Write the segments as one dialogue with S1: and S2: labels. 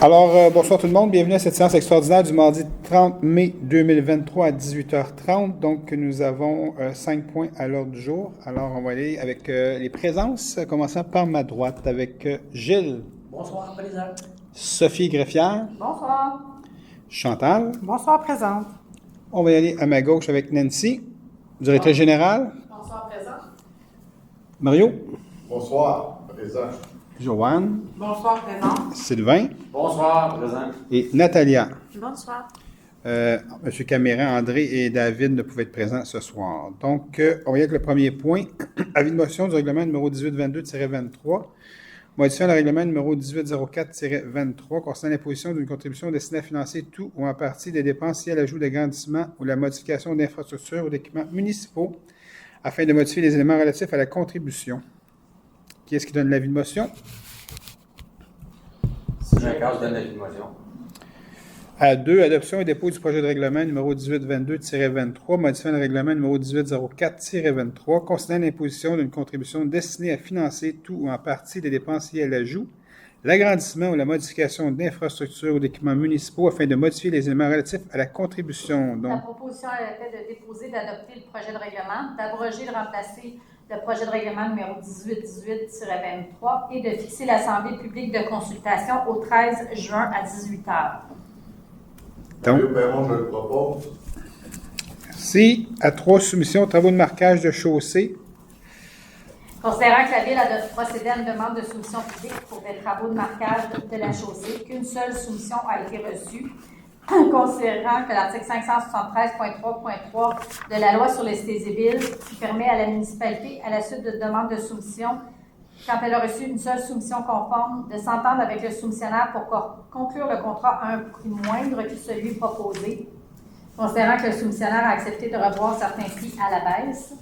S1: Alors, bonsoir tout le monde. Bienvenue à cette séance extraordinaire du mardi 30 mai 2023 à 18h30. Donc, nous avons 5 points à l'ordre du jour. Alors, on va aller avec les présences, commençant par ma droite avec Gilles.
S2: Bonsoir, présent.
S1: Sophie Greffière.
S3: Bonsoir.
S1: Chantal.
S3: Bonsoir, présente.
S1: On va y aller à ma gauche avec Nancy, directrice générale.
S3: Bonsoir, présente.
S1: Mario.
S4: Bonsoir, présent.
S1: Joanne.
S3: Bonsoir, présente.
S1: Sylvain.
S2: Bonsoir, présent.
S1: Et Natalia.
S3: Bonsoir.
S1: Monsieur Caméran, André et David ne pouvaient être présents ce soir. Donc, on va y aller avec le premier point. Avis de motion du règlement numéro 1822-23, modifiant le règlement numéro 1804-23 concernant l'imposition d'une contribution destinée à financer tout ou en partie des dépenses liées à l'ajout d'agrandissement ou la modification d'infrastructures ou d'équipements municipaux afin de modifier les éléments relatifs à la contribution. Qui est-ce qui donne l'avis de motion?
S2: Si j'ai un cas, je donne l'avis de motion.
S1: À 2, adoption et dépôt du projet de règlement numéro 1822-23, modifiant le règlement numéro 1804-23, concernant l'imposition d'une contribution destinée à financer tout ou en partie des dépenses liées à l'ajout, l'agrandissement ou la modification d'infrastructures ou d'équipements municipaux afin de modifier les éléments relatifs à la contribution.
S3: La
S1: Donc,
S3: proposition était de déposer, d'adopter le projet de règlement, d'abroger et de remplacer le projet de règlement numéro 1818-23 et de fixer l'Assemblée publique de consultation au 13 juin à 18h.
S1: Donc,
S4: Mario Perron, je le propose.
S1: merci. À 3, soumission aux travaux de marquage de chaussée.
S3: Considérant que la Ville a procédé à une demande de soumission publique pour des travaux de marquage de la chaussée, qu'une seule soumission a été reçue, considérant que l'article 573.3.3 de la loi sur les cités et villes qui permet à la municipalité, à la suite de demande de soumission, quand elle a reçu une seule soumission conforme, de s'entendre avec le soumissionnaire pour conclure le contrat à un prix moindre que celui proposé, considérant que le soumissionnaire a accepté de revoir certains prix à la baisse.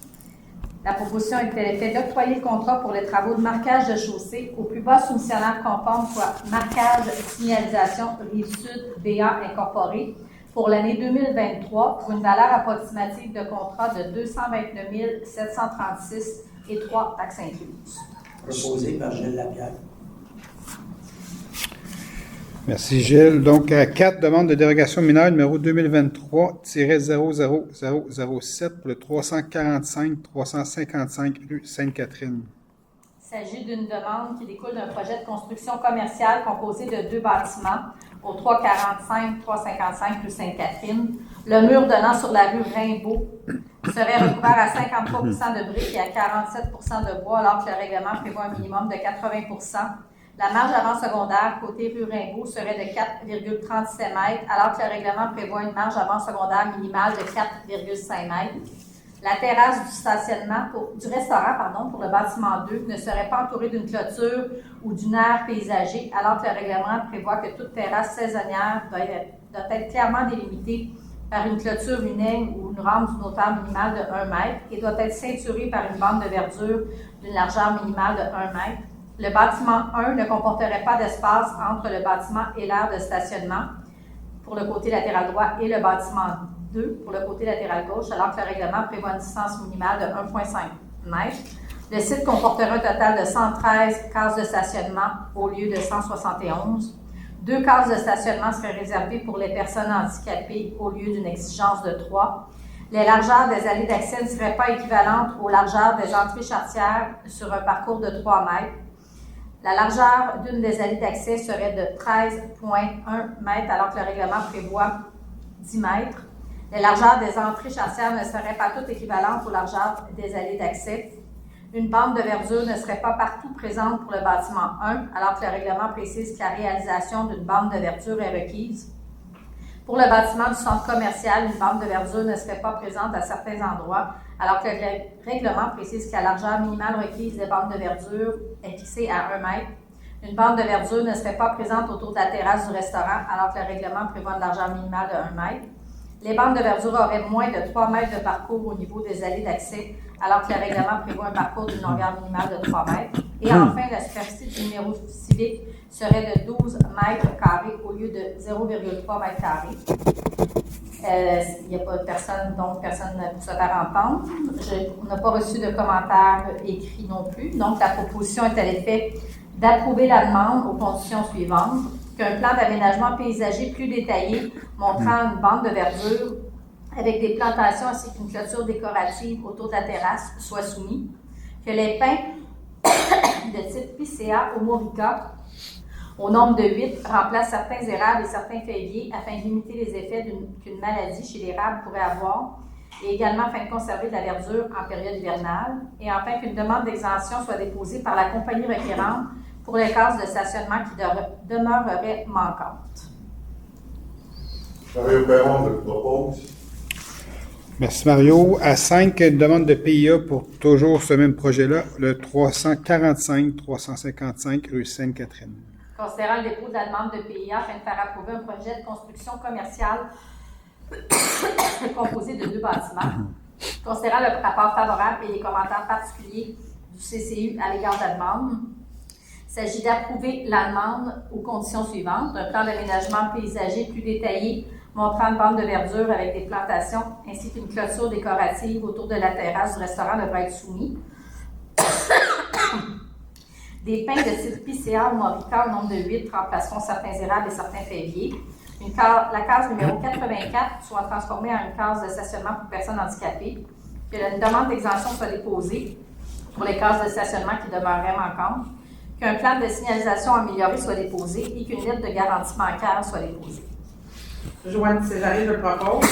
S3: La proposition était faite d'octroyer le contrat pour les travaux de marquage de chaussée au plus bas soumissionnaire conforme, soit Marquage Signalisation Rive-Sud BA Incorporé, pour l'année 2023, pour une valeur approximative de contrat de 229 736 et 3 taxes incluses.
S2: Proposé par Gilles Lapierre.
S1: Merci Gilles. Donc, à 4, demande de dérogation mineure numéro 2023-00007 pour le 345-355 rue Sainte-Catherine.
S3: Il s'agit d'une demande qui découle d'un projet de construction commerciale composé de 2 bâtiments au 345-355 rue Sainte-Catherine. Le mur donnant sur la rue Rimbaud serait recouvert à 53 de briques et à 47 de bois, alors que le règlement prévoit un minimum de 80 La marge avant secondaire côté rue Rimbaud serait de 4,37 mètres, alors que le règlement prévoit une marge avant secondaire minimale de 4,5 mètres. La terrasse du restaurant pour le bâtiment 2 ne serait pas entourée d'une clôture ou d'une aire paysagée, alors que le règlement prévoit que toute terrasse saisonnière doit être clairement délimitée par une clôture unanime ou une rampe d'une hauteur minimale de 1 mètre et doit être ceinturée par une bande de verdure d'une largeur minimale de 1 mètre. Le bâtiment 1 ne comporterait pas d'espace entre le bâtiment et l'aire de stationnement pour le côté latéral droit et le bâtiment 2 pour le côté latéral gauche, alors que le règlement prévoit une distance minimale de 1,5 m. Le site comportera un total de 113 cases de stationnement au lieu de 171. 2 cases de stationnement seraient réservées pour les personnes handicapées au lieu d'une exigence de 3. Les largeurs des allées d'accès ne seraient pas équivalentes aux largeurs des entrées charretières sur un parcours de 3 mètres. La largeur d'une des allées d'accès serait de 13,1 mètres, alors que le règlement prévoit 10 mètres. Les largeurs des entrées charretières ne seraient pas toutes équivalentes aux largeurs des allées d'accès. Une bande de verdure ne serait pas partout présente pour le bâtiment 1, alors que le règlement précise que la réalisation d'une bande de verdure est requise. Pour le bâtiment du centre commercial, une bande de verdure ne serait pas présente à certains endroits, alors que le règlement précise que la largeur minimale requise des bandes de verdure est fixée à 1 mètre. Une bande de verdure ne serait pas présente autour de la terrasse du restaurant, alors que le règlement prévoit une largeur minimale de 1 mètre. Les bandes de verdure auraient moins de 3 mètres de parcours au niveau des allées d'accès, alors que le règlement prévoit un parcours d'une longueur minimale de 3 mètres. Et enfin, la superficie du numéro civique serait de 12 mètres carrés au lieu de 0,3 mètres carrés. Il n'y a pas de personne, donc personne pour se faire entendre. On n'a pas reçu de commentaires écrits non plus. Donc, la proposition est à l'effet d'approuver la demande aux conditions suivantes, qu'un plan d'aménagement paysager plus détaillé montrant une bande de verdure avec des plantations ainsi qu'une clôture décorative autour de la terrasse soit soumis, que les pins de type Picea ou Morica, au nombre de 8, remplacent certains érables et certains feuilliers afin de limiter les effets qu'une maladie chez l'érable pourrait avoir, et également afin de conserver de la verdure en période hivernale, et enfin qu'une demande d'exemption soit déposée par la compagnie requérante pour les cases de stationnement qui demeureraient manquantes.
S4: Mario Perron, je propose.
S1: Merci Mario. À 5, demande de PIA pour toujours ce même projet-là, le 345-355 rue Sainte-Catherine.
S3: Considérant le dépôt de la demande de PIA afin de faire approuver un projet de construction commerciale composé de 2 bâtiments. Considérant le rapport favorable et les commentaires particuliers du CCU à l'égard de la demande, il s'agit d'approuver la demande aux conditions suivantes. Un plan d'aménagement paysager plus détaillé montrant une bande de verdure avec des plantations ainsi qu'une clôture décorative autour de la terrasse du restaurant devra être soumis. Des pins de type Picea ou Morica au nombre de 8 remplaceront certains érables et certains feuilliers. La case numéro 84 soit transformée en une case de stationnement pour personnes handicapées. Que la demande d'exemption soit déposée pour les cases de stationnement qui demeureraient manquantes. Qu'un plan de signalisation amélioré soit déposé et qu'une lettre de garantie bancaire soit déposée.
S5: Joanne Césaré, je propose.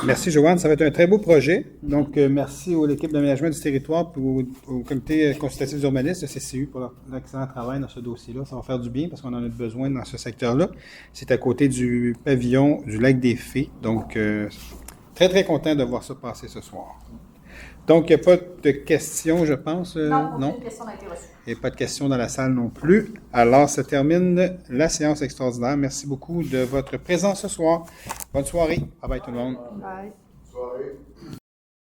S1: Merci Joanne, ça va être un très beau projet. Donc, merci à l'équipe d'aménagement du territoire et au comité consultatif urbaniste de CCU pour leur excellent travail dans ce dossier-là. Ça va faire du bien parce qu'on en a besoin dans ce secteur-là. C'est à côté du pavillon du Lac des Fées. Donc, très, très content de voir ça passer ce soir. Donc, il n'y a pas de questions, je pense.
S3: Non, aucune question n'a été reçue.
S1: Et pas de questions dans la salle non plus. Alors, ça termine la séance extraordinaire. Merci beaucoup de votre présence ce soir. Bonne soirée. Bye bye tout le monde.
S5: Bye.
S4: Soirée.